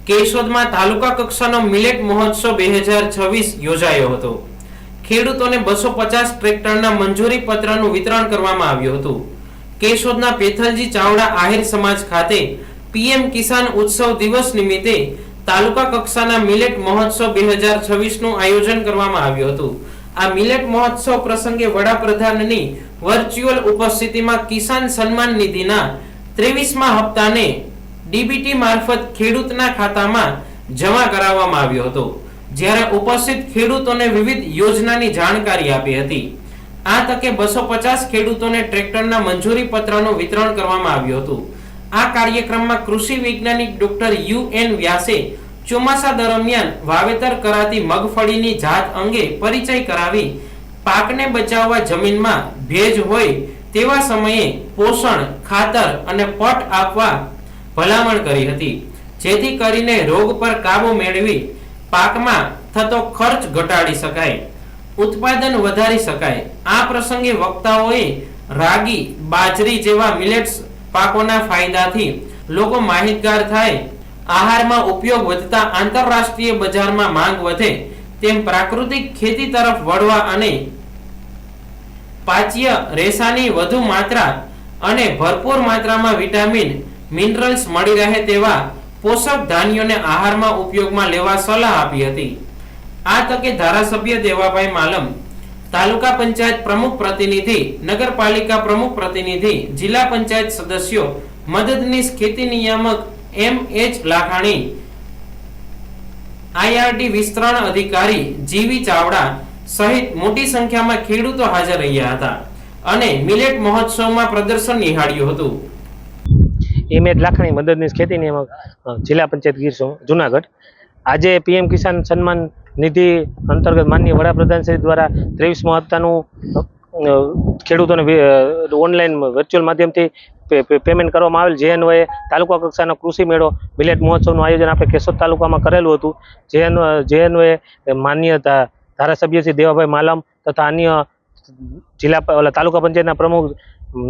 કેશોદમાં તાલુકા કક્ષાનો મિલેટ મહોત્સવ 2026 યોજાયો હતો। ખેડૂતોને 250 ટ્રેક્ટરના મંજૂરી પત્રનું વિતરણ કરવામાં આવ્યું હતું। કેશોદના પેથલજી ચાવડા આહિર સમાજ ખાતે પીએમ કિસાન ઉત્સવ દિવસ નિમિત્તે તાલુકા કક્ષાના મિલેટ મહોત્સવ 2026 નું આયોજન કરવામાં આવ્યું હતું। આ મિલેટ મહોત્સવ પ્રસંગે વડાપ્રધાનની વર્ચ્યુઅલ ઉપસ્થિતિમાં કિસાન સન્માન નિધિના 23મા હપ્તાને ડીબીટી મારફત ખેડૂતના ખાતામાં જમા કરાવવામાં આવ્યો હતો, જ્યારે ઉપસ્થિત ખેડૂતોને વિવિધ યોજનાની જાણકારી આપી હતી। આ તકે 250 ખેડૂતોને ટ્રેક્ટરના મંજૂરી પત્રનું વિતરણ કરવામાં આવ્યું હતું। આ કાર્યક્રમમાં કૃષિ વૈજ્ઞાનિક ડોક્ટર યુએન વ્યાસે ચોમાસા દરમિયાન વાવેતર કરાતી મગફળીની જાત અંગે પરિચય કરાવી પાકને બચાવવા જમીનમાં ભેજ હોય તેવા સમયે પોષણ, ખાતર અને પટ આપવા ભલામણ કરી હતી, જેથી કરીને રોગ પર કાબુ મેળવી પાકમાં થતો ખર્ચ ઘટાડી શકાય, ઉત્પાદન વધારી શકાય। આ પ્રસંગે વક્તાઓએ રાગી, બાજરી જેવા મિલેટ્સ પાકોના ફાયદાથી લોકો માહિતગાર થાય, આહારમાં ઉપયોગ વધતા આંતરરાષ્ટ્રીય બજારમાં માંગ વધે તેમ પ્રાકૃતિક ખેતી તરફ વળવા અને પાચ્ય રેસાની વધુ માત્રા અને ભરપૂર માત્રામાં વિટામિન, મિનરલ્સ મળી રહે તેવા પોષક ધાન્યોને આહારમાં ઉપયોગમાં લેવા સલાહ આપી હતી। આ તકે ધારાસભ્ય દેવાભાઈ માલમ, તાલુકા પંચાયત પ્રમુખ પ્રતિનિધિ, નગરપાલિકા પ્રમુખ પ્રતિનિધિ, જિલ્લા પંચાયત સદસ્યો, મદદનીશ ખેતી નિયામક એમ.એચ. લાખાણી, આઈઆરડી વિસ્તરણ અધિકારી જીવી ચાવડા સહિત મોટી સંખ્યામાં ખેડૂતો હાજર રહ્યા હતા અને મિલેટ મહોત્સવમાં પ્રદર્શન નિહાળ્યું હતું। એમ.એચ. લાખાણી, મદદનીશ ખેતી નિયામક, જિલ્લા પંચાયત ગીર જુનાગઢ। આજે પીએમ કિસાન સન્માન નિધિ અંતર્ગત માનનીય વડાપ્રધાન શ્રી દ્વારા 23મા હપ્તાનું ખેડૂતોને ઓનલાઈન વર્ચ્યુઅલ માધ્યમથી પેમેન્ટ કરવામાં આવેલ, જે અન્વયે તાલુકા કક્ષાનો કૃષિ મેળો મિલેટ મહોત્સવનું આયોજન આપણે કેશોદ તાલુકામાં કરેલું હતું, જે અન્વયે માનનીય ધારાસભ્ય શ્રી દેવાભાઈ માલમ તથા અન્ય તાલુકા પંચાયતના પ્રમુખ,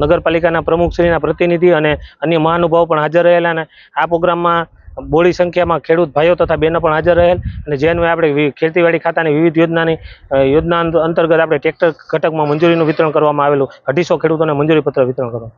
નગરપાલિકાના પ્રમુખશ્રીના પ્રતિનિધિ અને અન્ય મહાનુભાવો પણ હાજર રહેલા અને આ પ્રોગ્રામમાં બોડી સંખ્યામાં ખેડૂત ભાઈઓ તથા બહેનો પણ હાજર રહેલ અને જે અન્વયે આપણે ખેતીવાડી ખાતાની વિવિધ યોજના અંતર્ગત આપણે ટ્રેક્ટર ઘટકમાં મંજૂરીનું વિતરણ કરવામાં આવેલું। 250 ખેડૂતોને મંજૂરી પત્ર વિતરણ કરવામાં